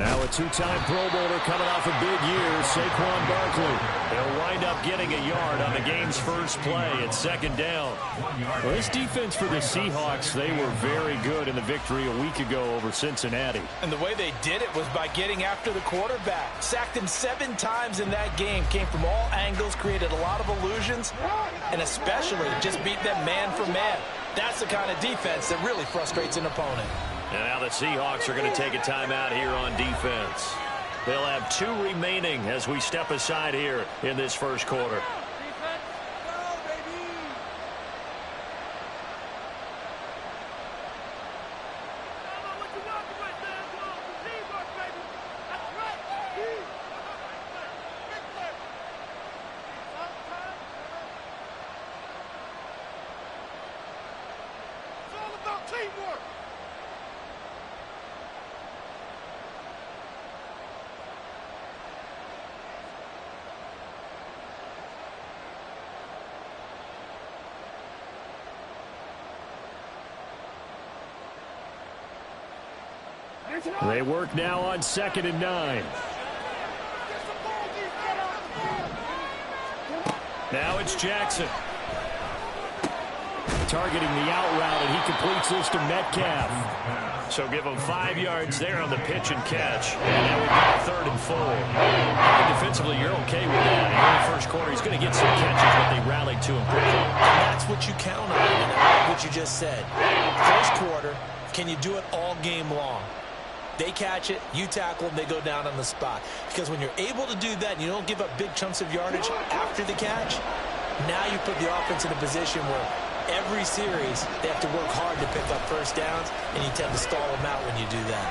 Now a two-time Pro Bowler coming off a big year, Saquon Barkley. They'll wind up getting a yard on the game's first play at second down. Well, this defense for the Seahawks, they were very good in the victory a week ago over Cincinnati. And the way they did it was by getting after the quarterback. Sacked him 7 times in that game. Came from all angles, created a lot of illusions, and especially just beat them man for man. That's the kind of defense that really frustrates an opponent. And now the Seahawks are going to take a timeout here on defense. They'll have 2 remaining as we step aside here in this first quarter. They work now on 2nd and 9. Now it's Jackson. Targeting the out route, and he completes this to Metcalf. So give him 5 yards there on the pitch and catch. And that would be 3rd and 4. Defensively, you're okay with that. In the first quarter, he's going to get some catches, but they rallied to him quickly. And that's what you count on, and I like what you just said. First quarter, can you do it all game long? They catch it, you tackle them, they go down on the spot. Because when you're able to do that and you don't give up big chunks of yardage after the catch, now you put the offense in a position where every series they have to work hard to pick up first downs, and you tend to stall them out when you do that.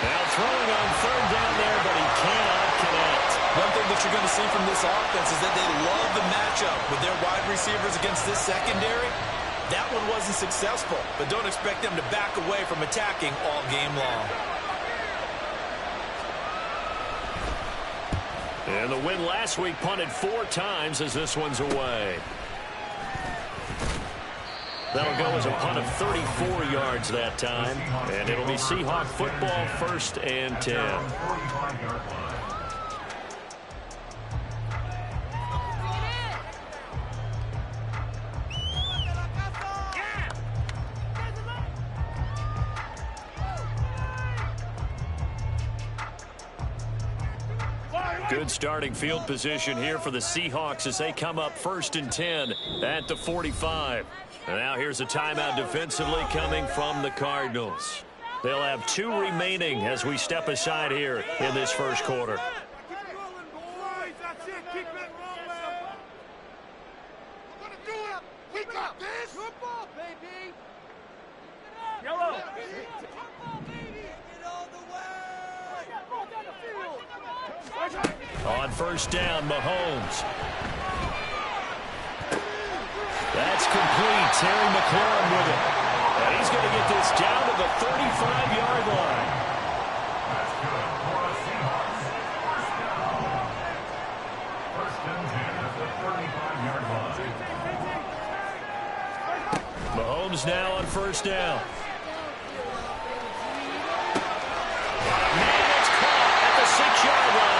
Now throwing on 3rd down there, but he cannot connect. One thing that you're going to see from this offense is that they love the matchup with their wide receivers against this secondary. That one wasn't successful, but don't expect them to back away from attacking all game long. And the win last week punted 4 times as this one's away. That'll go as a punt of 34 yards that time. And it'll be Seahawk football, 1st and 10. Good starting field position here for the Seahawks as they come up 1st and 10 at the 45. And now here's a timeout defensively coming from the Cardinals. They'll have 2 remaining as we step aside here in this first quarter. On 1st down, Mahomes. That's complete. Terry McLaurin with it. And he's going to get this down to the 35-yard line. Mahomes now on 1st down. Man, it's caught at the 6-yard line.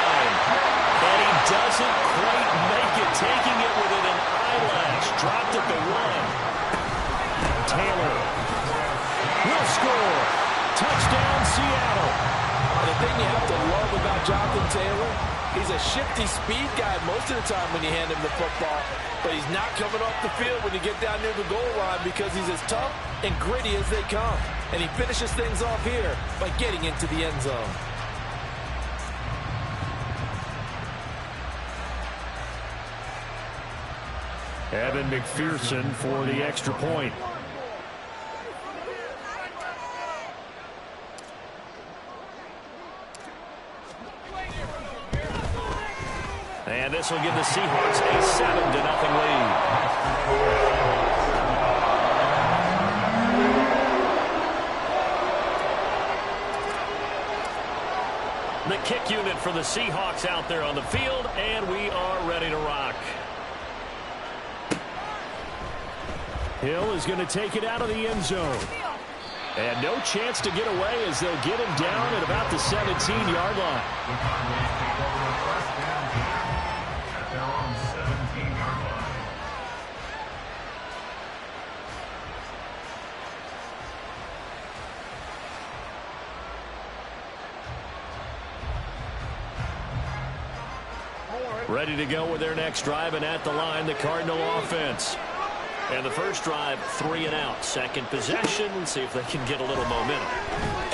But he doesn't quite make it, taking it within an eyelash. Dropped at the 1. Taylor will score. Touchdown, Seattle. And the thing you have to love about Jonathan Taylor, he's a shifty speed guy most of the time when you hand him the football. But he's not coming off the field when you get down near the goal line because he's as tough and gritty as they come. And he finishes things off here by getting into the end zone. Evan McPherson for the extra point. And this will give the Seahawks a 7-0 lead. The kick unit for the Seahawks out there on the field, and we are ready to rock. Hill is going to take it out of the end zone. And no chance to get away as they'll get him down at about the 17-yard line. Ready to go with their next drive, and at the line, the Cardinal offense. And the first drive, 3 and out. Second possession, let's see if they can get a little momentum.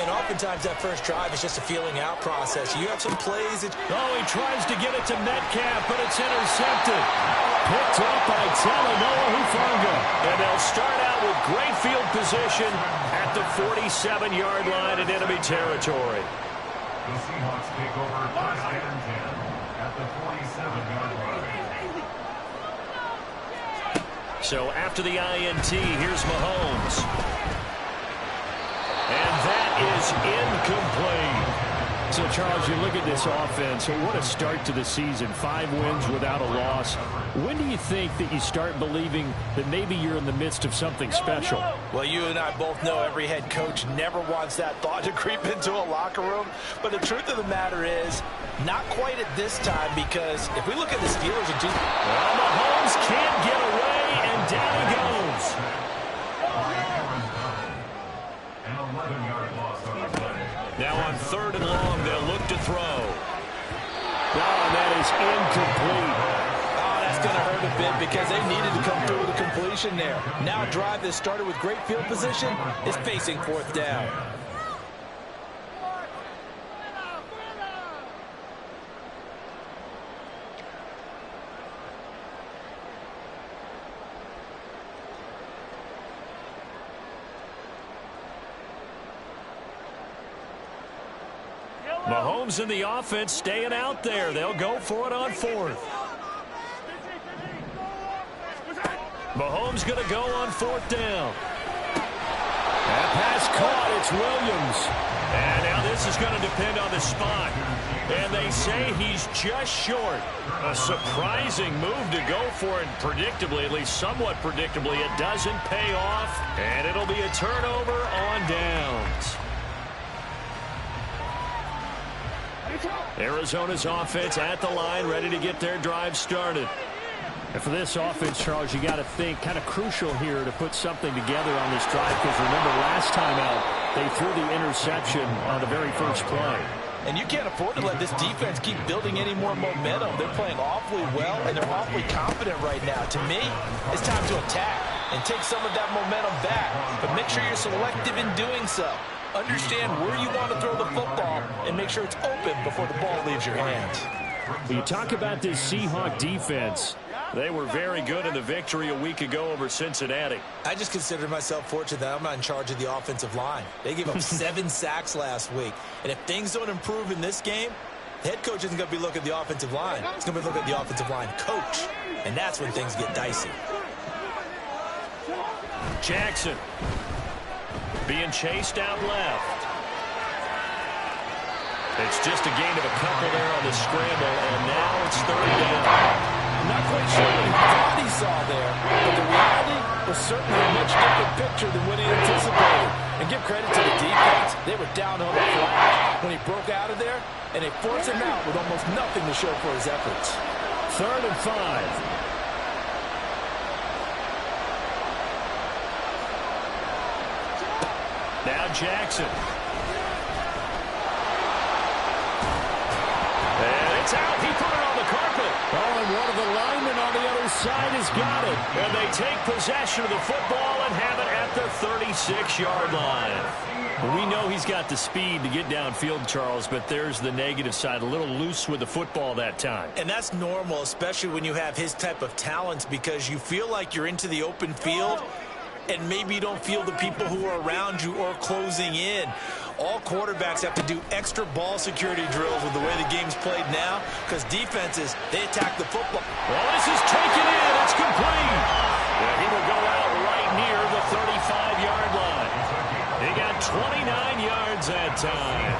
And oftentimes that first drive is just a feeling out process. You have some plays. Oh, he tries to get it to Metcalf, but it's intercepted. Picked up by Talanoa Hufanga. And they'll start out with great field position at the 47-yard line in enemy territory. The Seahawks take over first and 10 at the 47-yard line. So after the INT, here's Mahomes. And that is incomplete. So, Charles, you look at this offense, what a start to the season. 5 wins without a loss. When do you think that you start believing that maybe you're in the midst of something special? Well, you and I both know every head coach never wants that thought to creep into a locker room. But the truth of the matter is, not quite at this time, because if we look at the Steelers, well, Mahomes can't get away, and down he goes. An 11-yard loss on the play. Now on 3rd and long, they'll look to throw. Oh, that is incomplete. Oh, that's going to hurt a bit because they needed to come through with a completion there. Now a drive that started with great field position is facing 4th down. Mahomes and the offense staying out there. They'll go for it on 4th. Mahomes going to go on 4th down. That pass caught. It's Williams. And now this is going to depend on the spot. And they say he's just short. A surprising move to go for it. Predictably, at least somewhat predictably, it doesn't pay off. And it'll be a turnover on downs. Arizona's offense at the line, ready to get their drive started. And for this offense, Charles, you got to think kind of crucial here to put something together on this drive, because remember last time out, they threw the interception on the very first play. And you can't afford to let this defense keep building any more momentum. They're playing awfully well, and they're awfully confident right now. To me, it's time to attack and take some of that momentum back. But make sure you're selective in doing so. Understand where you want to throw the football and make sure it's open before the ball leaves your hands. When you talk about this Seahawk defense, they were very good in the victory a week ago over Cincinnati. I just consider myself fortunate that I'm not in charge of the offensive line. They gave up 7 sacks last week. And if things don't improve in this game, the head coach isn't going to be looking at the offensive line. He's going to be looking at the offensive line coach. And that's when things get dicey. Jackson being chased out left. It's just a gain of a couple there on the scramble, and now it's 3rd down. I'm not quite sure what he thought he saw there, but the reality was certainly a much different picture than what he anticipated. And give credit to the defense. They were down on the flash when he broke out of there, and they forced him out with almost nothing to show for his efforts. 3rd and 5. Now Jackson. And it's out. He put it on the carpet. Oh, and one of the linemen on the other side has got it. And they take possession of the football and have it at the 36-yard line. We know he's got the speed to get downfield, Charles, but there's the negative side. A little loose with the football that time. And that's normal, especially when you have his type of talents, because you feel like you're into the open field and maybe you don't feel the people who are around you or closing in. All quarterbacks have to do extra ball security drills with the way the game's played now, because defenses, they attack the football. Well, this is taken in. It's complete. And he will go out right near the 35-yard line. He got 29 yards that time.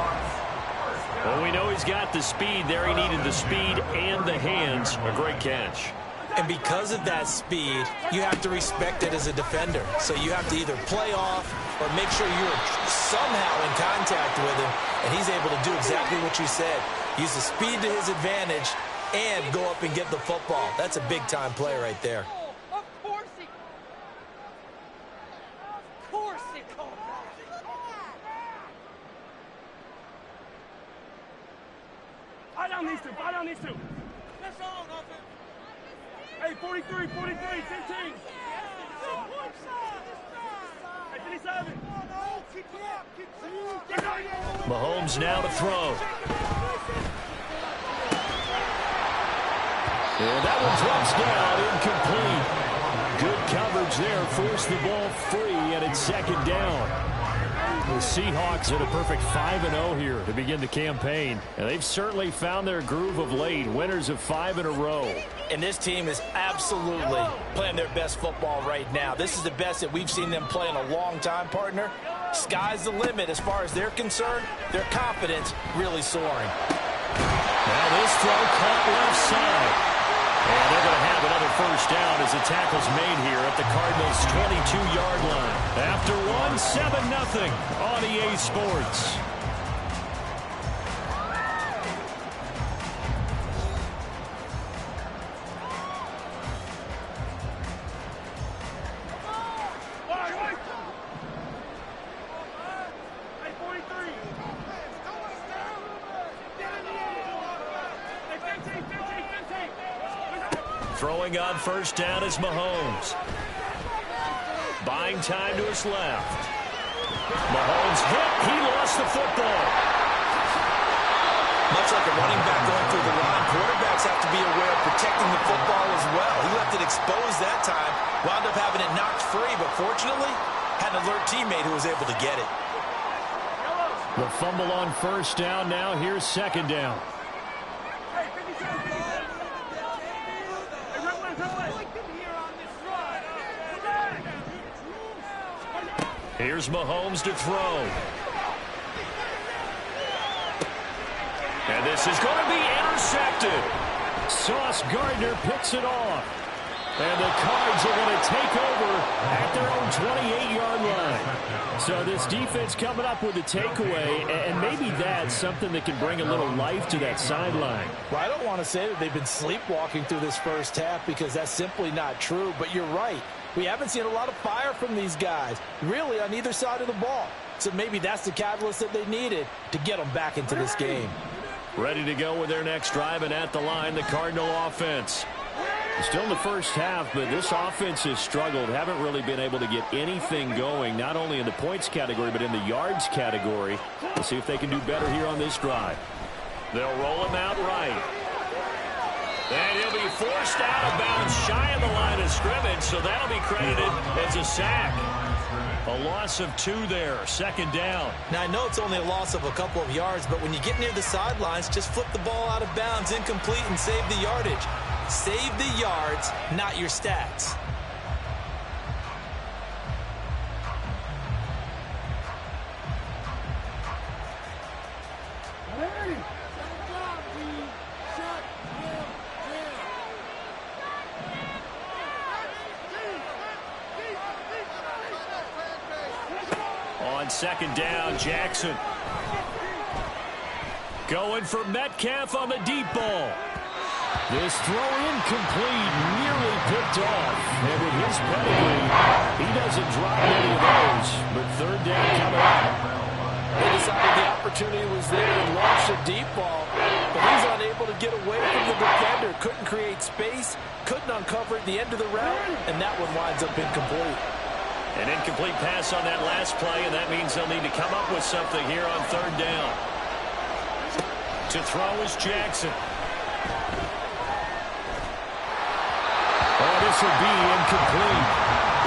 Well, we know he's got the speed there. He needed the speed and the hands. A great catch. And because of that speed, you have to respect it as a defender. So you have to either play off or make sure you're somehow in contact with him, and he's able to do exactly what you said. Use the speed to his advantage and go up and get the football. That's a big-time play right there. Of course he caught that. Fight down these two. Fight down these two. That's on, offense. Hey, 43, 15. Hey, 57. Mahomes now to throw. And that one drops down, incomplete. Good coverage there, forced the ball free, and it's second down. The Seahawks at a perfect 5-0 here to begin the campaign. And they've certainly found their groove of late, winners of 5 in a row. And this team is absolutely playing their best football right now. This is the best that we've seen them play in a long time, partner. Sky's the limit as far as they're concerned. Their confidence really soaring. Now this throw caught left side. And they're going to have another first down as the tackle's made here at the Cardinals' 22-yard line. After one, 7-0 on EA Sports. Throwing on first down is Mahomes. Buying time to his left. Mahomes hit. He lost the football. Much like a running back going through the line, quarterbacks have to be aware of protecting the football as well. He left it exposed that time, wound up having it knocked free, but fortunately had an alert teammate who was able to get it. The fumble on first down. Now here's second down. Here's Mahomes to throw. And this is going to be intercepted. Sauce Gardner picks it off. And the Cards are going to take over at their own 28-yard line. So this defense coming up with a takeaway, and maybe that's something that can bring a little life to that sideline. Well, I don't want to say that they've been sleepwalking through this first half because that's simply not true, but you're right. We haven't seen a lot of fire from these guys, really on either side of the ball. So maybe that's the catalyst that they needed to get them back into this game. Ready to go with their next drive, and at the line, the Cardinal offense. Still in the first half, but this offense has struggled. Haven't really been able to get anything going, not only in the points category, but in the yards category. We'll see if they can do better here on this drive. They'll roll him out right. And he'll be forced out of bounds shy of the line of scrimmage, so that'll be credited as a sack. A loss of 2 there, second down. Now, I know it's only a loss of a couple of yards, but when you get near the sidelines, just flip the ball out of bounds, incomplete, and save the yardage. Save the yards, not your stats. On second down, Jackson. Going for Metcalf on the deep ball. This throw incomplete, nearly picked off. And with his pedigree, he doesn't drop any of those. But third down coming up. They decided the opportunity was there and launched a deep ball, but he's unable to get away from the defender. Couldn't create space, couldn't uncover at the end of the route, and that one winds up incomplete. An incomplete pass on that last play, and that means they'll need to come up with something here on third down. To throw is Jackson. Oh, this will be incomplete.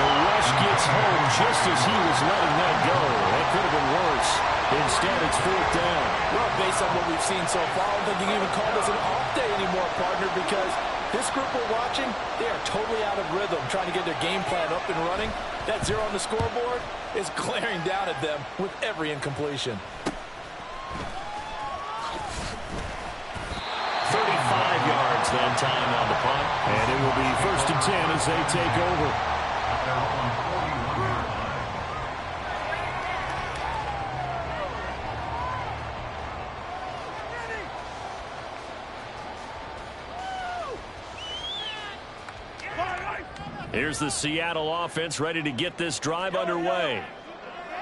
The rush gets home just as he was letting that go. That could have been worse. Instead, it's fourth down. Well, based on what we've seen so far, I don't think you can even call this an off day anymore, partner, because this group we're watching, they are totally out of rhythm, trying to get their game plan up and running. That 0 on the scoreboard is glaring down at them with every incompletion. 35 yards that time on the punt. And it will be 1st and 10 as they take over. Here's the Seattle offense ready to get this drive underway.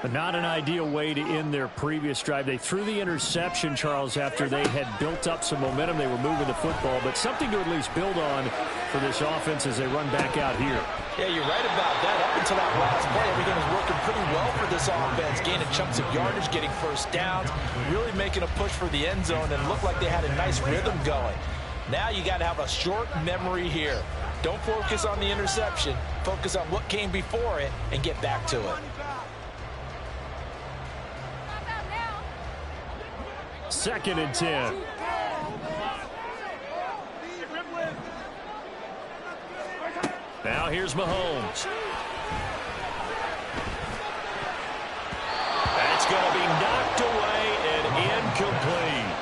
But not an ideal way to end their previous drive. They threw the interception, Charles, after they had built up some momentum. They were moving the football, but something to at least build on for this offense as they run back out here. Yeah, you're right about that. Up until that last play, everything was working pretty well for this offense, gaining chunks of yardage, getting first downs, really making a push for the end zone, and looked like they had a nice rhythm going. Now you got to have a short memory here. Don't focus on the interception. Focus on what came before it and get back to it. 2nd and 10. Now here's Mahomes. That's going to be knocked away and incomplete.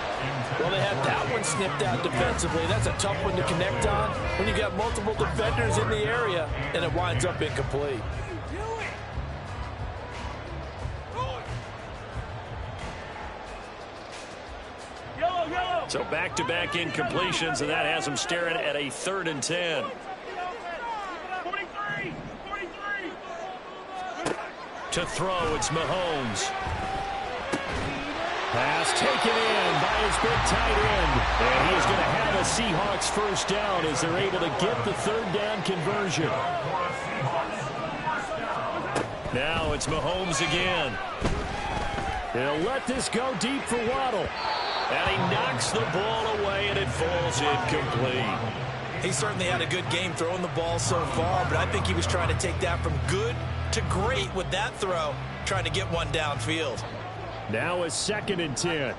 Well, they had that one snipped out defensively. That's a tough one to connect on when you got multiple defenders in the area, and it winds up incomplete. So back-to-back incompletions, and that has them staring at a 3rd and 10. 43. To throw, it's Mahomes. Pass taken in by his big tight end. And he is going to have a Seahawks first down as they're able to get the 3rd down conversion. Now it's Mahomes again. He'll let this go deep for Waddle. And he knocks the ball away, and it falls incomplete. He certainly had a good game throwing the ball so far, but I think he was trying to take that from good to great with that throw, trying to get one downfield. Now a 2nd and 10.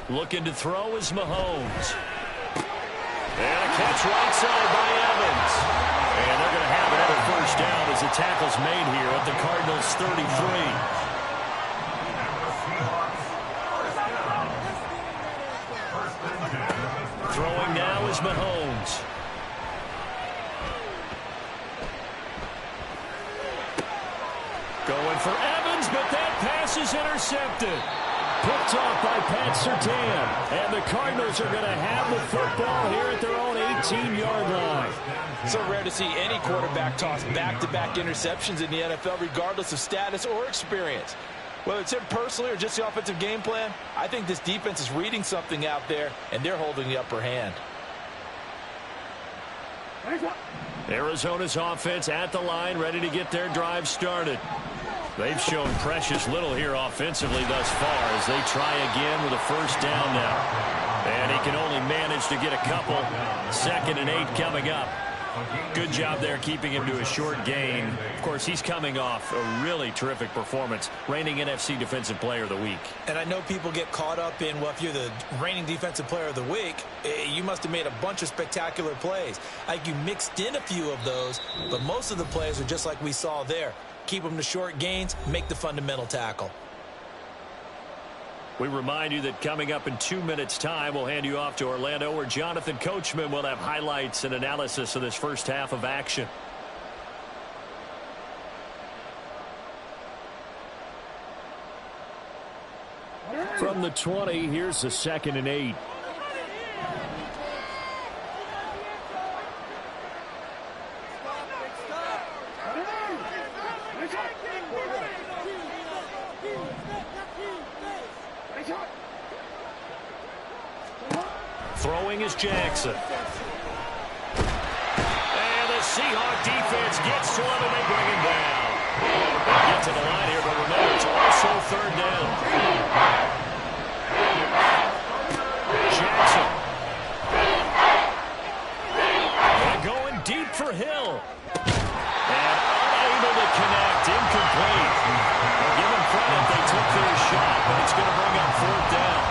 Looking to throw is Mahomes. And a catch right side by Evans. And they're going to have another first down as the tackle's made here at the Cardinals' 33. Throwing now is Mahomes. Going for Evans, but that pass is intercepted. Picked off by Pat Surtain. And the Cardinals are going to have the football here at their own 18-yard line. So rare to see any quarterback toss back-to-back interceptions in the NFL, regardless of status or experience. Whether it's him personally or just the offensive game plan, I think this defense is reading something out there, and they're holding the upper hand. Arizona's offense at the line, ready to get their drive started. They've shown precious little here offensively thus far as they try again with a first down now. And he can only manage to get a couple. 2nd and 8 coming up. Good job there keeping him to a short gain. Of course, he's coming off a really terrific performance, reigning NFC Defensive Player of the Week. And I know people get caught up in, well, if you're the reigning Defensive Player of the Week, you must have made a bunch of spectacular plays. I think you mixed in a few of those, but most of the plays are just like we saw there. Keep them to short gains, make the fundamental tackle. We remind you that coming up in 2 minutes' time, we'll hand you off to Orlando, where Jonathan Coachman will have highlights and analysis of this first half of action. From the 20, here's the 2nd and 8. Throwing is Jackson. And the Seahawk defense gets to him, and they bring him down. They get to the line here, but remember, it's also 3rd down. Jackson. And going deep for Hill. And unable to connect, incomplete. Well, give them credit, they took their shot, but it's going to bring up 4th down.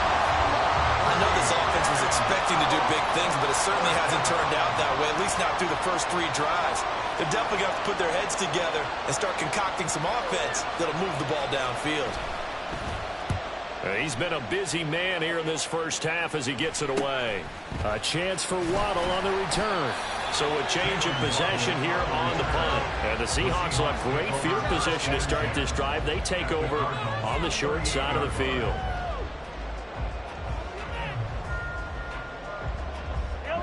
I know this offense was expecting to do big things, but it certainly hasn't turned out that way, at least not through the first 3 drives. They're definitely going to have to put their heads together and start concocting some offense that'll move the ball downfield. He's been a busy man here in this first half as he gets it away. A chance for Waddle on the return. So a change of possession here on the punt. And the Seahawks will have great field position to start this drive. They take over on the short side of the field.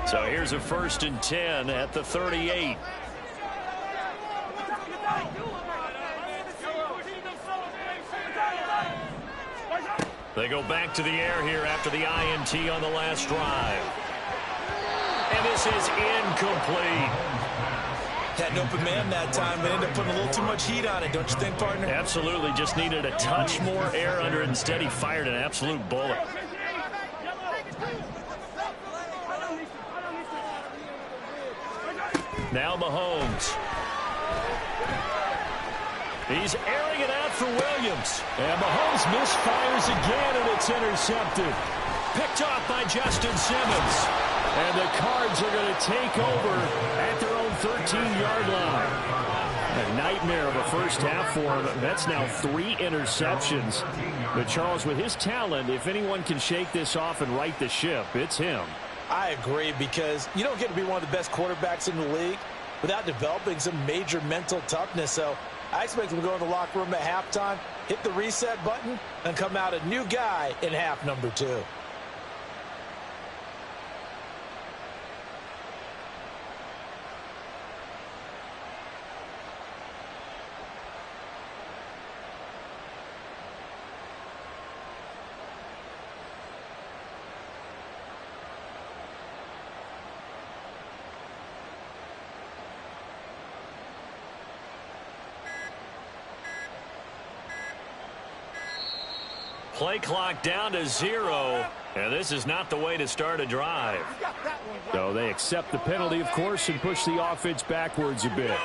So here's a 1st and 10 at the 38. They go back to the air here after the INT on the last drive. And this is incomplete. Had an open man that time, but ended up putting a little too much heat on it, don't you think, partner? Absolutely. Just needed a touch more air under it. Instead, he fired an absolute bullet. Now Mahomes. He's airing it out for Williams. And Mahomes misfires again, and it's intercepted. Picked off by Justin Simmons. And the Cards are going to take over at their own 13-yard line. A nightmare of a first half for him. That's now 3 interceptions. But Charles, with his talent, if anyone can shake this off and right the ship, it's him. I agree, because you don't get to be one of the best quarterbacks in the league without developing some major mental toughness. So I expect him to go in the locker room at halftime, hit the reset button, and come out a new guy in half number 2. Play clock down to 0, and this is not the way to start a drive. So they accept the penalty, of course, and push the offense backwards a bit.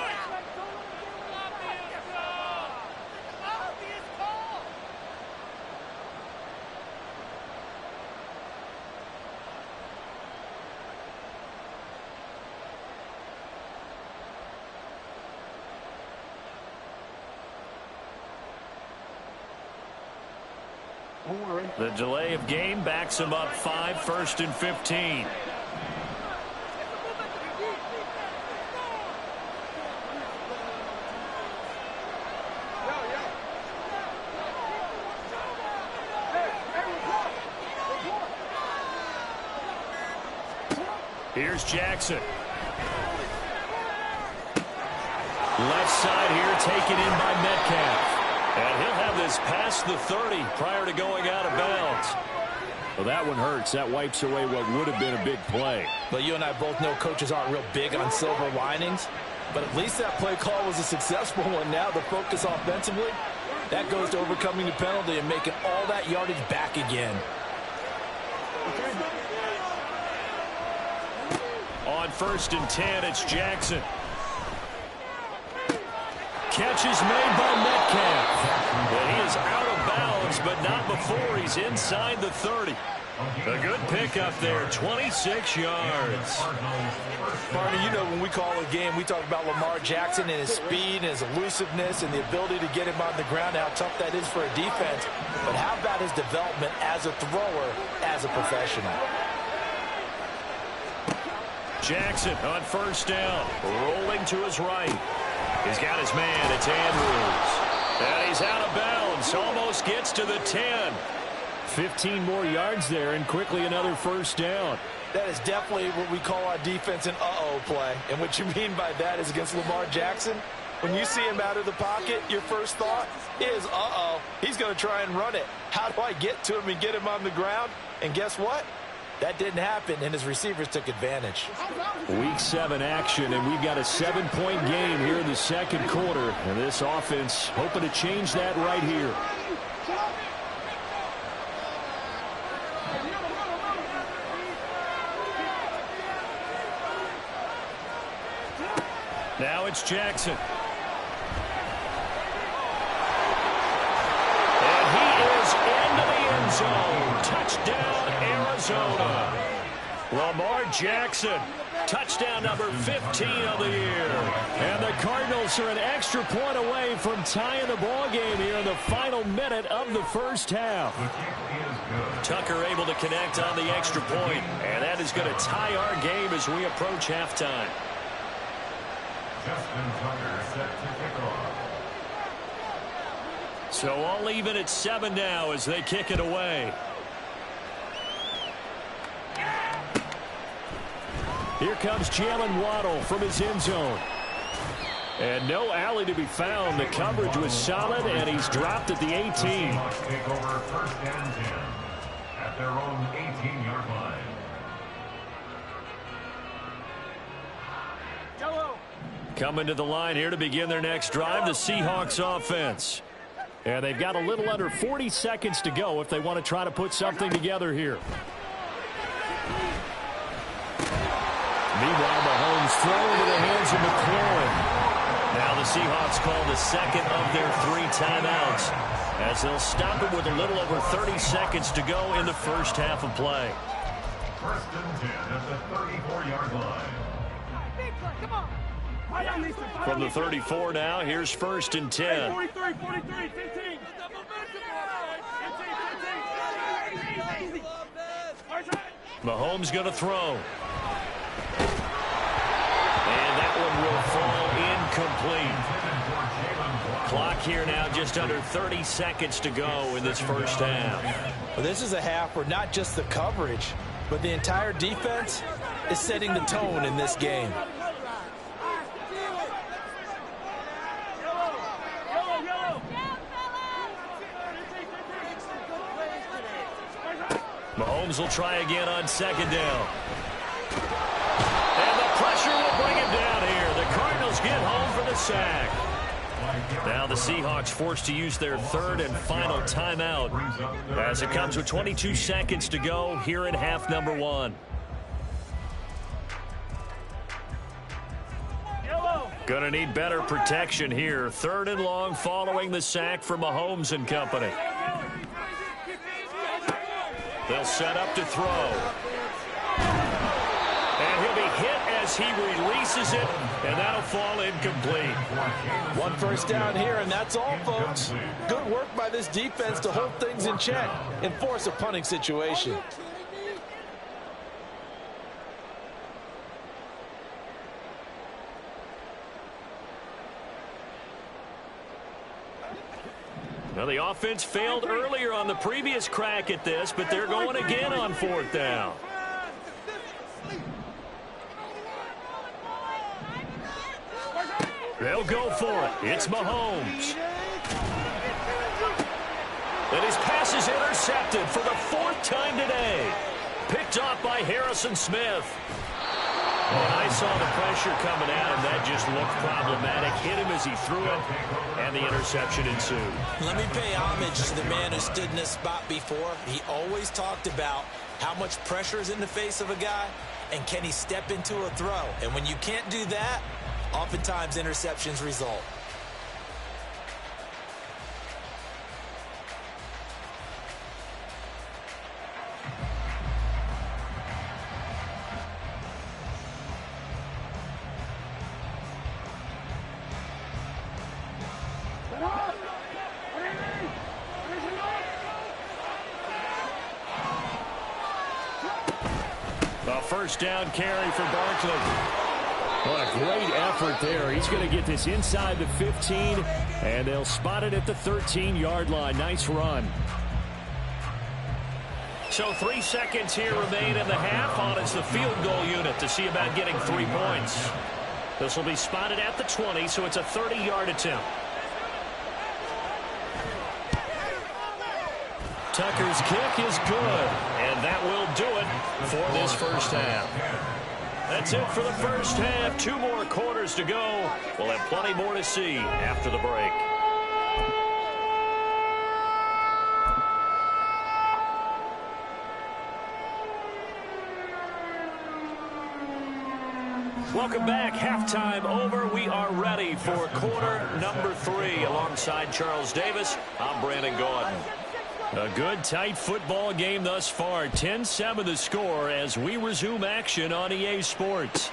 The delay of game backs him up 5, 1st and 15. Here's Jackson. Left side here taken in by Metcalf. And he'll have this past the 30 prior to going out of bounds. Well, that one hurts. That wipes away what would have been a big play. Well, you and I both know coaches aren't real big on silver linings, but at least that play call was a successful one. Now the focus offensively, that goes to overcoming the penalty and making all that yardage back again. On 1st and 10, it's Jackson. Catch is made by Metcalf. But he is out of bounds, but not before he's inside the 30. A good pickup there, 26 yards. Barney, you know when we call a game, we talk about Lamar Jackson and his speed and his elusiveness and the ability to get him on the ground, how tough that is for a defense. But how about his development as a thrower, as a professional? Jackson on 1st down, rolling to his right. He's got his man, it's Andrews. And he's out of bounds, almost gets to the 10. 15 more yards there, and quickly another 1st down. That is definitely what we call our defense an uh-oh play. And what you mean by that is against Lamar Jackson, when you see him out of the pocket, your first thought is, uh-oh, he's going to try and run it. How do I get to him and get him on the ground? And guess what? That didn't happen, and his receivers took advantage. Week 7 action, and we've got a 7-point game here in the second quarter. And this offense hoping to change that right here. Now it's Jackson. And he is into the end zone. Touchdown, Arizona. Lamar Jackson, touchdown number 15 of the year. And the Cardinals are an extra point away from tying the ball game here in the final minute of the first half. Tucker able to connect on the extra point, and that is going to tie our game as we approach halftime. Justin Tucker set to kick off. So all even at 7 now as they kick it away. Here comes Jalen Waddle from his end zone. And no alley to be found. The coverage was solid, and he's dropped at the 18. Seahawks take over 1st and 10 at their own 18-yard line. Coming to the line here to begin their next drive, the Seahawks offense. And they've got a little under 40 seconds to go if they want to try to put something together here. Meanwhile, Mahomes throw into the hands of McLaurin. Now the Seahawks call the second of their 3 timeouts as they'll stop it with a little over 30 seconds to go in the first half of play. 1st and 10 at the 34-yard line. Come on. From the 34 now, here's 1st and 10. 43, 43, 15. Mahomes going to throw. And that one will fall incomplete. Clock here now just under 30 seconds to go in this first half. Well, this is a half where not just the coverage, but the entire defense is setting the tone in this game. Mahomes will try again on 2nd down. And the pressure will bring him down here. The Cardinals get home for the sack. Now the Seahawks forced to use their 3rd and final timeout as it comes with 22 seconds to go here in half number 1. Gonna need better protection here. 3rd and long following the sack from Mahomes and company. They'll set up to throw. And he'll be hit as he releases it, and that'll fall incomplete. 1 first down here, and that's all, folks. Good work by this defense to hold things in check and force a punting situation. Now, the offense failed earlier on the previous crack at this, but they're going again on 4th down. They'll go for it. It's Mahomes. And his pass is intercepted for the 4th time today. Picked off by Harrison Smith. And I saw the pressure coming at him. That just looked problematic. Hit him as he threw it, and the interception ensued. Let me pay homage to the man who stood in this spot before. He always talked about how much pressure is in the face of a guy, and can he step into a throw. And when you can't do that, oftentimes interceptions result. A first down carry for Barkley. What a great effort there. He's going to get this inside the 15, and they'll spot it at the 13-yard line. Nice run. So 3 seconds here remain in the half on it's the field goal unit to see about getting 3 points. This will be spotted at the 20, so it's a 30-yard attempt. Tucker's kick is good, and that will do it for this first half. That's it for the first half. 2 more quarters to go. We'll have plenty more to see after the break. Welcome back. Halftime over. We are ready for quarter number 3. Alongside Charles Davis, I'm Brandon Gordon. A good, tight football game thus far. 10-7 the score as we resume action on EA Sports.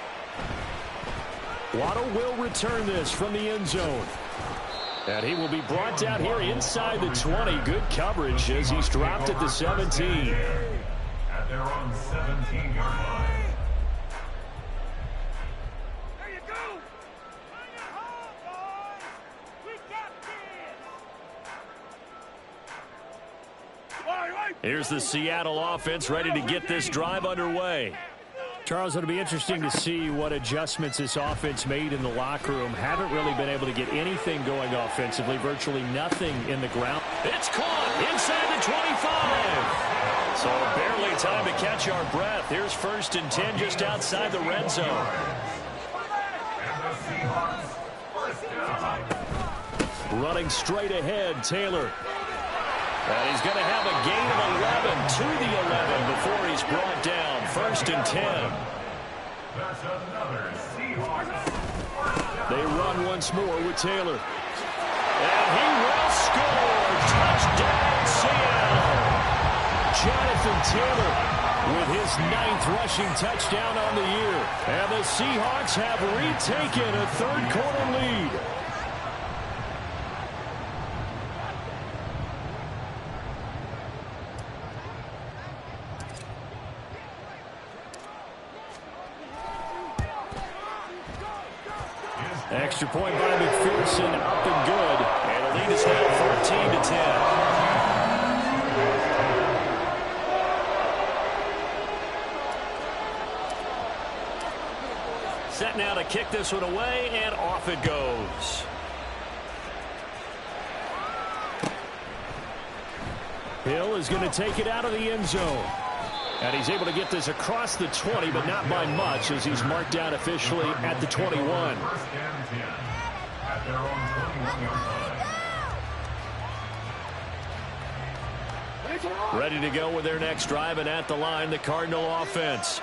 Waddle will return this from the end zone. And he will be brought down here inside the 20. Good coverage as he's dropped at the 17. At their own 17-yard line. There you go. Bring it home, boys. We got this. All right. Here's the Seattle offense ready to get this drive underway. Charles, it'll be interesting to see what adjustments this offense made in the locker room. Haven't really been able to get anything going offensively. Virtually nothing in the ground. It's caught inside the 25. So barely time to catch our breath. Here's 1st and 10 just outside the red zone. And the Seahawks first down. Running straight ahead, Taylor. And he's going to have a gain of 11 to the 11 before he's brought down. 1st and 10. That's another Seahawks. They run once more with Taylor. And he will score. Touchdown, Seattle. Jonathan Taylor with his 9th rushing touchdown on the year. And the Seahawks have retaken a third-quarter lead. Extra point by McPherson, up and good. And the lead is now 14 to 10. Set now to kick this one away, and off it goes. Hill is going to take it out of the end zone. And he's able to get this across the 20, but not by much as he's marked down officially at the 21. 1st and 10 at their own 21-yard line. Ready to go with their next drive, and at the line, the Cardinal offense.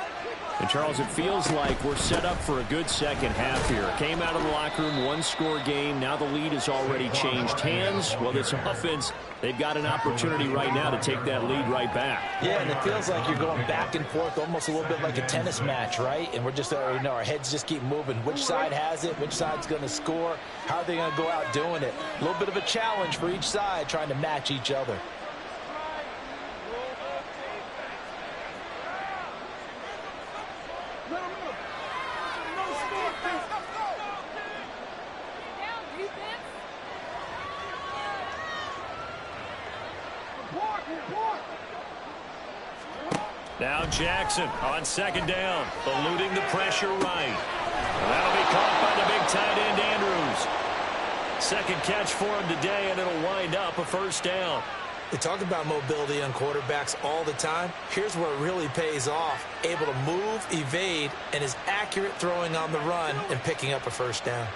And, Charles, it feels like we're set up for a good second half here. Came out of the locker room, one-score game. Now the lead has already changed hands. Well, this offense, they've got an opportunity right now to take that lead right back. Yeah, and it feels like you're going back and forth almost a little bit like a tennis match, right? And we're just, our heads just keep moving. Which side has it? Which side's going to score? How are they going to go out doing it? A little bit of a challenge for each side trying to match each other. Now Jackson on 2nd down, eluding the pressure right. And that'll be caught by the big tight end Andrews. 2nd catch for him today, and it'll wind up a 1st down. They talk about mobility on quarterbacks all the time. Here's where it really pays off. Able to move, evade, and is accurate throwing on the run and picking up a 1st down.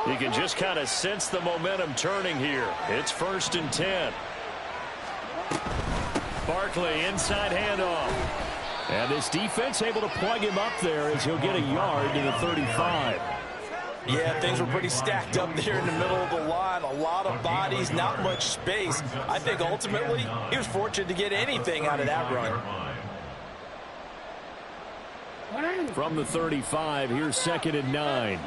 You can just kind of sense the momentum turning here. It's 1st and 10. Barkley inside handoff. And this defense able to plug him up there as he'll get a yard to the 35. Yeah, things were pretty stacked up there in the middle of the line. A lot of bodies, not much space. I think ultimately he was fortunate to get anything out of that run. From the 35, here's 2nd and 9.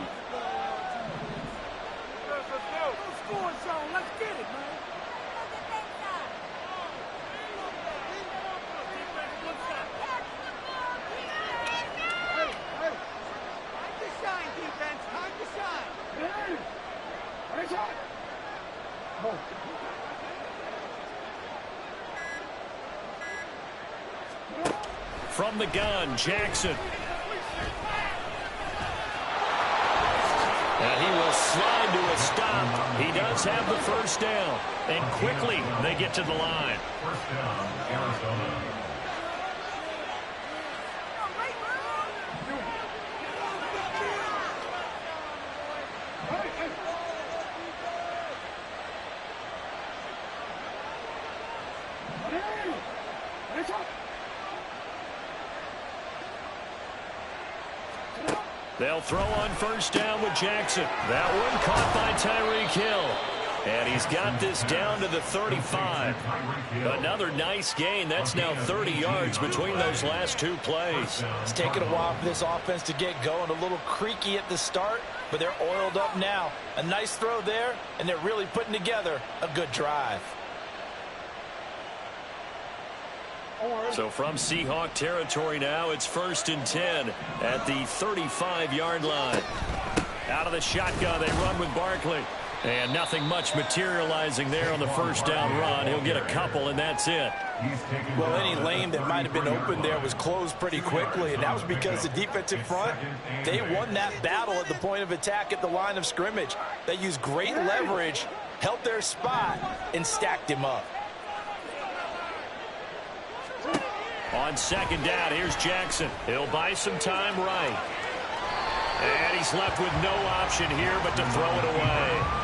From the gun, Jackson. And he will slide to a stop. He does have the 1st down. And quickly they get to the line. 1st down, Arizona. They'll throw on 1st down with Jackson. That one caught by Tyreek Hill. And he's got this down to the 35. Another nice gain. That's now 30 yards between those last two plays. It's taken a while for this offense to get going. A little creaky at the start, but they're oiled up now. A nice throw there, and they're really putting together a good drive. So from Seahawk territory now, it's 1st and 10 at the 35-yard line. Out of the shotgun, they run with Barkley. And nothing much materializing there on the first down run. He'll get a couple, and that's it. Well, any lane that might have been open there was closed pretty quickly, and that was because the defensive front, they won that battle at the point of attack at the line of scrimmage. They used great leverage, held their spot, and stacked him up. On 2nd down, here's Jackson. He'll buy some time right. And he's left with no option here but to throw it away.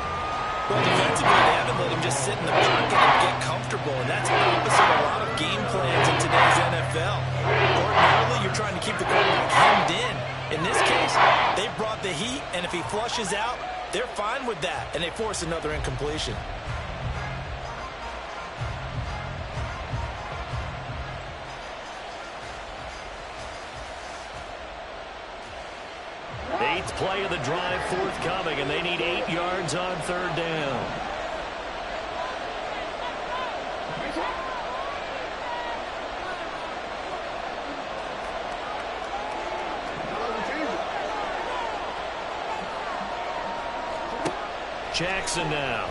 Well, defensively, they haven't let him just sit in the pocket and get comfortable, and that's opposite a lot of game plans in today's NFL. Ordinarily, you're trying to keep the quarterback hemmed in. In this case, they brought the heat, and if he flushes out, they're fine with that, and they force another incompletion. Eighth play of the drive forthcoming, and they need 8 yards on 3rd down. Jackson now.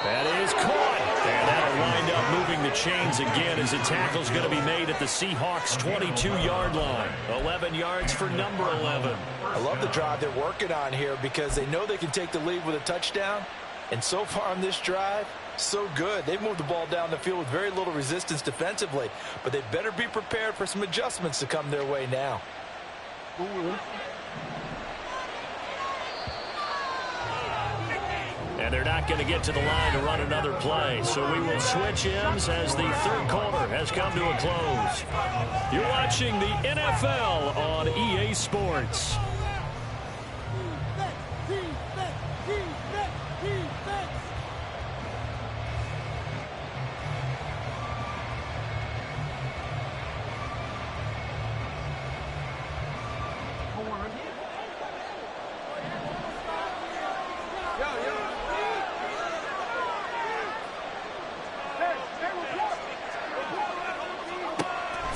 That is caught. And that'll wind up moving the chains again as the tackle's going to be made at the Seahawks' 22-yard line. 11 yards for number 11. I love the drive they're working on here because they know they can take the lead with a touchdown. And so far on this drive, so good. They've moved the ball down the field with very little resistance defensively. But they better be prepared for some adjustments to come their way now. And they're not going to get to the line to run another play. So we will switch ends as the 3rd quarter has come to a close. You're watching the NFL on EA Sports.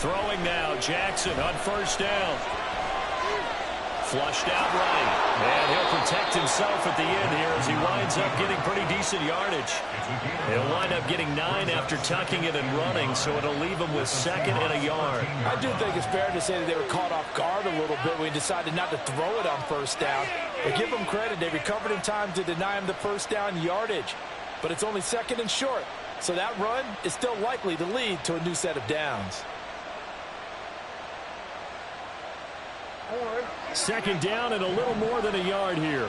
Throwing now, Jackson on 1st down. Flushed out right. And he'll protect himself at the end here as he winds up getting pretty decent yardage. He'll wind up getting 9 after tucking it and running, so it'll leave him with 2nd and a yard. I do think it's fair to say that they were caught off guard a little bit when he decided not to throw it on 1st down. But give them credit, they recovered in time to deny him the 1st down yardage. But it's only 2nd and short, so that run is still likely to lead to a new set of downs. 2nd down and a little more than a yard here.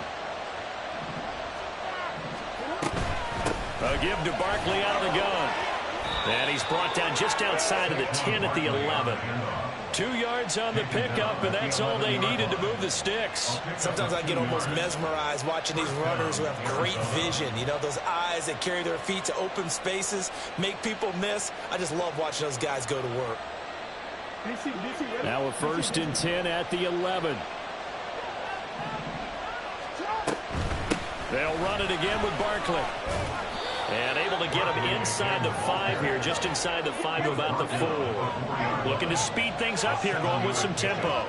A give to Barkley out of the gun. And he's brought down just outside of the 10 at the 11. 2 yards on the pickup, and that's all they needed to move the sticks. Sometimes I get almost mesmerized watching these runners who have great vision. You know, those eyes that carry their feet to open spaces, make people miss. I just love watching those guys go to work. Now a 1st and 10 at the 11. They'll run it again with Barkley. And able to get him inside the 5 here, just inside the 5 to about the 4. Looking to speed things up here, going with some tempo.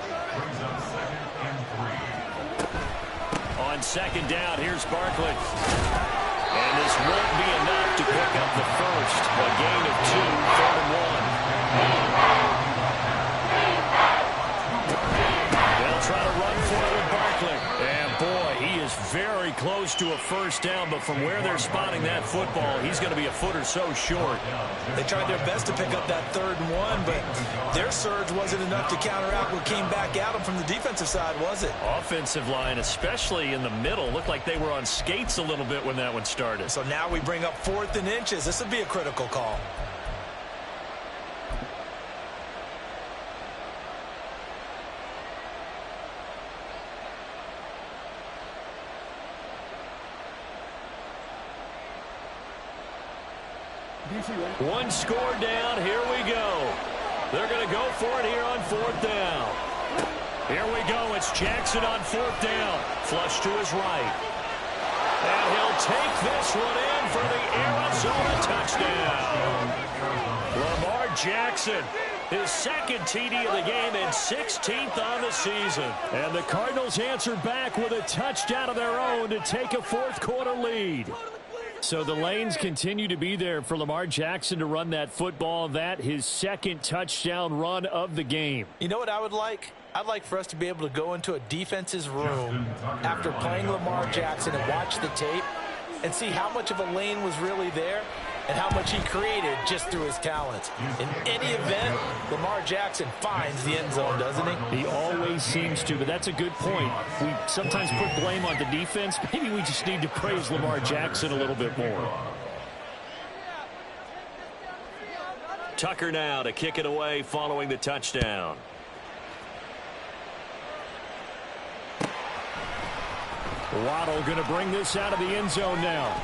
On 2nd down, here's Barkley. And this won't be enough to pick up the 1st. A gain of 2, 3rd and 1. They'll try to run for it with Barkley. And boy, he is very close to a 1st down, but from where they're spotting that football, he's going to be a foot or so short. They tried their best to pick up that 3rd and 1, but their surge wasn't enough to counteract what came back at them from the defensive side, was it? Offensive line, especially in the middle, looked like they were on skates a little bit when that one started. So now we bring up 4th and inches. This would be a critical call. One score down. Here we go. They're going to go for it here on 4th down. Here we go. It's Jackson on 4th down. Flush to his right. And he'll take this one in for the Arizona touchdown. Lamar Jackson, his second TD of the game and 16th on the season. And the Cardinals answer back with a touchdown of their own to take a fourth-quarter lead. So the lanes continue to be there for Lamar Jackson to run that football. That his second touchdown run of the game. You know what I would like? I'd like for us to be able to go into a defense's room after playing Lamar Jackson and watch the tape and see how much of a lane was really there and how much he created just through his talents. In any event, Lamar Jackson finds the end zone, doesn't he? He always seems to, but that's a good point. We sometimes put blame on the defense. Maybe we just need to praise Lamar Jackson a little bit more. Tucker now to kick it away following the touchdown. Waddle going to bring this out of the end zone now.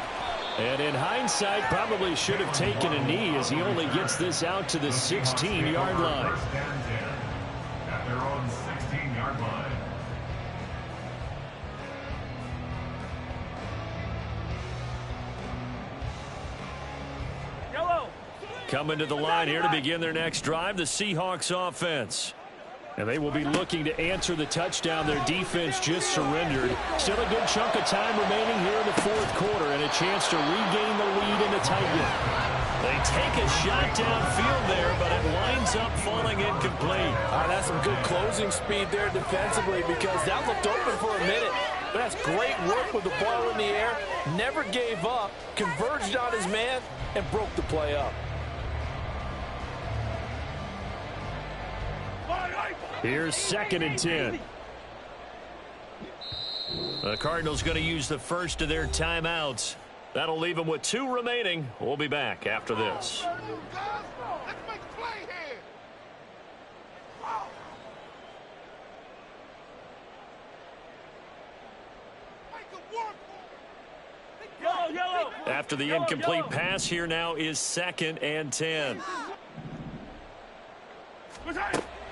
And in hindsight, probably should have taken a knee as he only gets this out to the 16-yard line. At their own 16-yard line. Coming to the line here to begin their next drive, the Seahawks offense. And they will be looking to answer the touchdown their defense just surrendered. Still a good chunk of time remaining here in the fourth quarter and a chance to regain the lead in a tight one. They take a shot downfield there, but it winds up falling incomplete. That's some good closing speed there defensively because that looked open for a minute. But that's great work with the ball in the air. Never gave up, converged on his man, and broke the play up. Here's 2nd and 10. The Cardinals going to use the first of their timeouts. That'll leave them with 2 remaining. We'll be back after this. Let's make a play here. Yellow. After the incomplete pass, here now is 2nd and 10.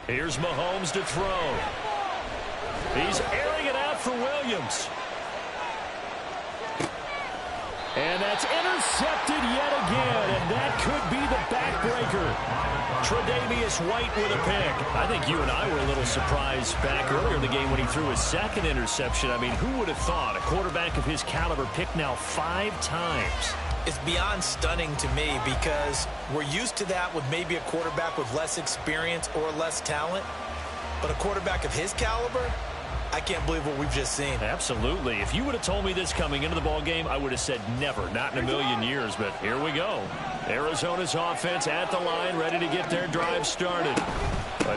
Here's Mahomes to throw. He's airing it out for Williams. And that's intercepted yet again, and that could be the backbreaker. Tre'Davious White with a pick. I think you and I were a little surprised back earlier in the game when he threw his 2nd interception. I mean, who would have thought a quarterback of his caliber picked now 5 times? It's beyond stunning to me because we're used to that with maybe a quarterback with less experience or less talent. But a quarterback of his caliber, I can't believe what we've just seen. Absolutely. If you would have told me this coming into the ball game, I would have said never, not in a million years. But here we go. Arizona's offense at the line, ready to get their drive started.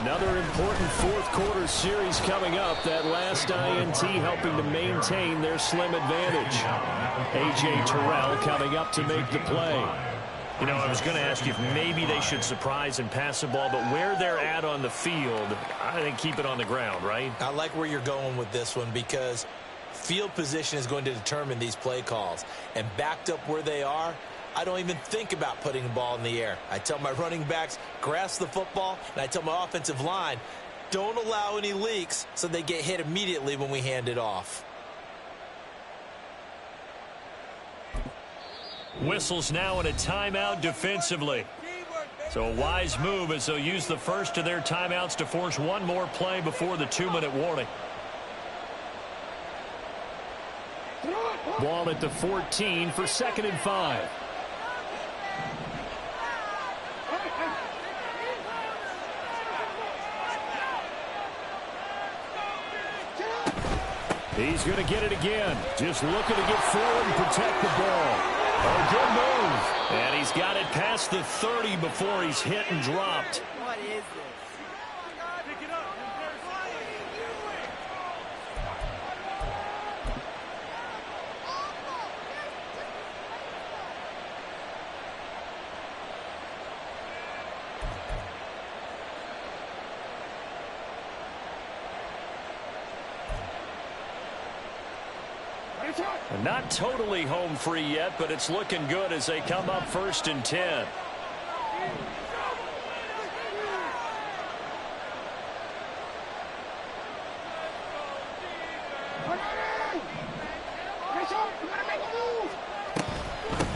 Another important fourth-quarter series coming up. That last INT helping to maintain their slim advantage. A.J. Terrell coming up to make the play. You know, I was going to ask you if maybe they should surprise and pass the ball, but where they're at on the field, I think keep it on the ground, right? I like where you're going with this one because field position is going to determine these play calls. And backed up where they are, I don't even think about putting the ball in the air. I tell my running backs, grasp the football, and I tell my offensive line, don't allow any leaks so they get hit immediately when we hand it off. Whistles now in a timeout defensively. So a wise move as they'll use the first of their timeouts to force one more play before the 2-minute warning. Ball at the 14 for 2nd and 5. He's going to get it again. Just looking to get forward and protect the ball. A good move. And he's got it past the 30 before he's hit and dropped. What is this? Pick it up. And not totally home free yet, but it's looking good as they come up 1st and 10.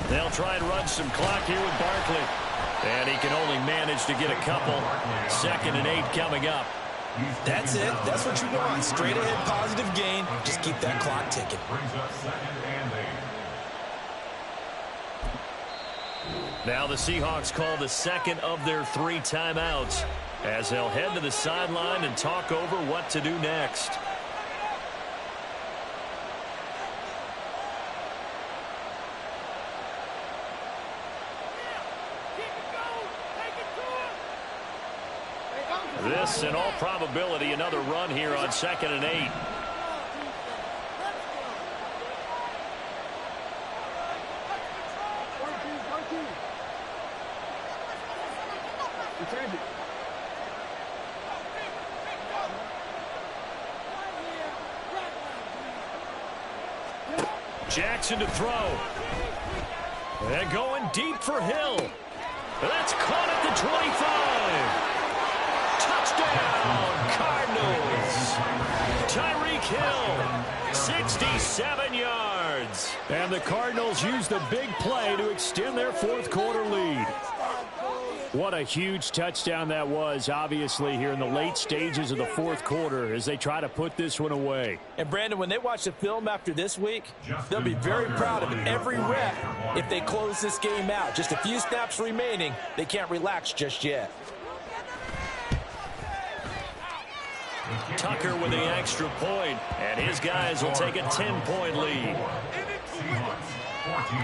They'll try and run some clock here with Barkley. And he can only manage to get a couple. 2nd and 8 coming up. That's it. That's what you want. Straight ahead positive gain. Just keep that clock ticking. Brings up 2nd and 8. Now the Seahawks call the second of their 3 timeouts as they'll head to the sideline and talk over what to do next. This, in all probability, another run here on 2nd and 8. Jackson to throw. And going deep for Hill. That's caught at the 25. Touchdown, Cardinals. Tyreek Hill, 67 yards. And the Cardinals use the big play to extend their 4th quarter lead. What a huge touchdown that was, obviously, here in the late stages of the 4th quarter as they try to put this one away. And, Brandon, when they watch the film after this week, they'll be very proud of every rep if they close this game out. Just a few snaps remaining. They can't relax just yet. Tucker with the extra point, and his guys will take a 10-point lead. Seahawks 14.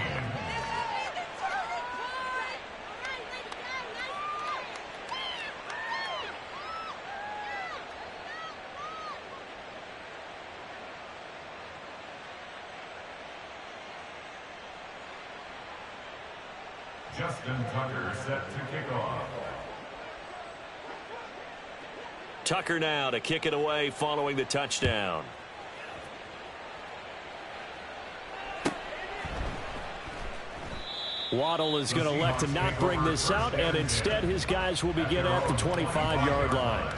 Justin Tucker set to kick off. Tucker now to kick it away following the touchdown. Waddle is going to elect to not bring this out, and instead his guys will begin at the 25-yard line.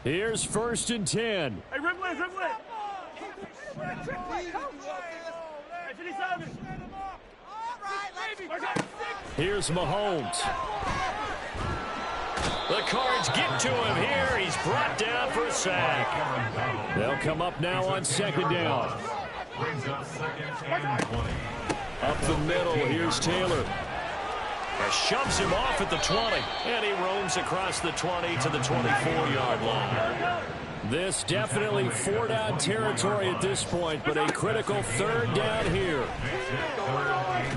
Here's 1st and 10. Hey, Ripley, Ripley. Here's Mahomes. The Cards get to him here. He's brought down for a sack. They'll come up now on 2nd down. Brings up 2nd and 20. Up the middle, here's Taylor. And shoves him off at the 20. And he roams across the 20 to the 24-yard line. This definitely 4-down territory at this point, but a critical 3rd down here.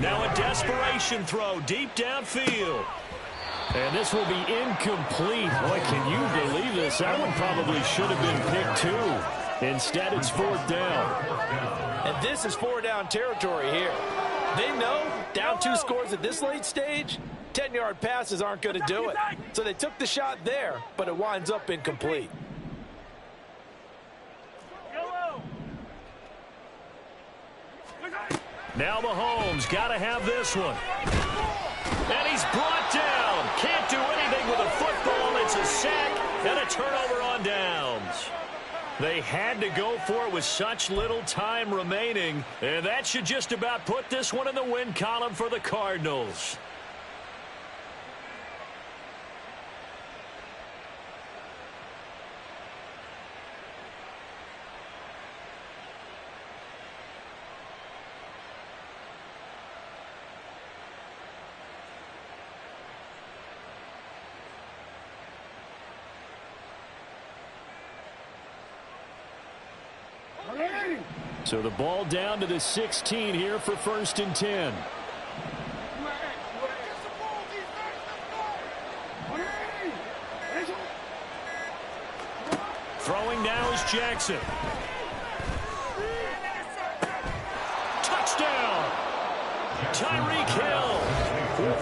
Now a desperation throw deep downfield. And this will be incomplete. Boy, can you believe this? That one probably should have been picked too. Instead, it's 4th down. And this is 4-down territory here. They know down 2 scores at this late stage, 10-yard passes aren't going to do it. So they took the shot there, but it winds up incomplete. Now Mahomes got to have this one. And he's brought down. Can't do anything with a football. It's a sack and a turnover on downs. They had to go for it with such little time remaining, and that should just about put this one in the win column for the Cardinals. So the ball down to the 16 here for 1st and 10. goes Jackson. Touchdown. Tyreek Hill.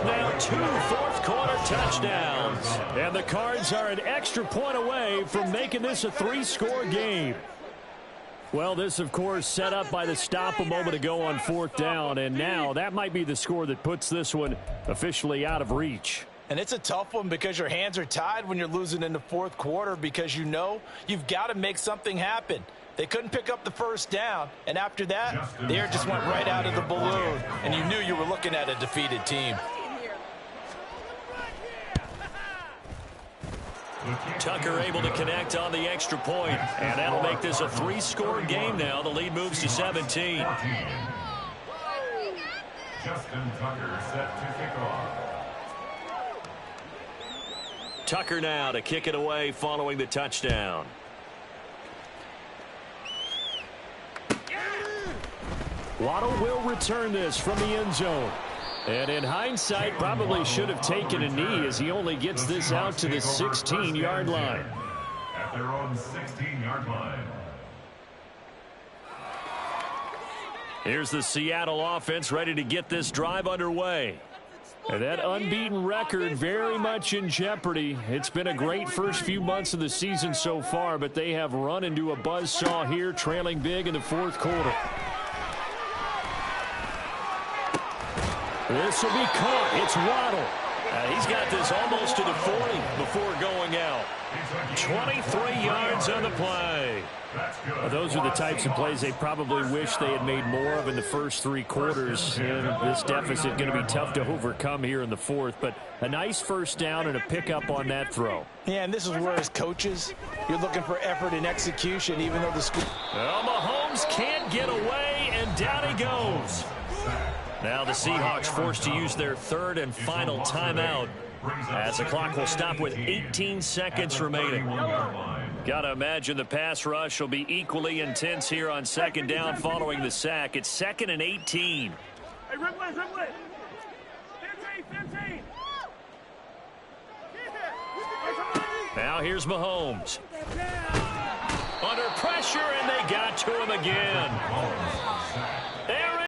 Now 2 fourth-quarter touchdowns. And the Cards are an extra point away from making this a 3-score game. Well, this, of course, set up by the stop a moment ago on 4th down. And now that might be the score that puts this one officially out of reach. And it's a tough one because your hands are tied when you're losing in the 4th quarter because you know you've got to make something happen. They couldn't pick up the first down, and after that, the air just went right out of the balloon, and you knew you were looking at a defeated team. Tucker able to connect on the extra point, and that'll make this a 3-score game now. The lead moves to 17. Justin Tucker set to kick off. Tucker now to kick it away following the touchdown. Waddle will return this from the end zone. And in hindsight, probably should have taken a knee as he only gets this out to the 16-yard line. At their own 16-yard line. Here's the Seattle offense ready to get this drive underway. And that unbeaten record very much in jeopardy. It's been a great first few months of the season so far, but they have run into a buzzsaw here, trailing big in the 4th quarter. This will be caught. It's Waddle. He's got this almost to the 40 before going out. 23 yards on the play. Those are the types of plays they probably wish they had made more of in the first 3 quarters. And this deficit going to be tough to overcome here in the 4th. But a nice first down and a pickup on that throw. Yeah, and this is where as coaches, you're looking for effort and execution, even though the school... Well, Mahomes can't get away, and down he goes. Now the Seahawks forced to use their 3rd and final timeout as the clock will stop with 18 seconds remaining. Got to imagine the pass rush will be equally intense here on 2nd down following the sack. It's 2nd and 18. Hey, Rimley, Rimley. 15. Now here's Mahomes. Under pressure, and they got to him again.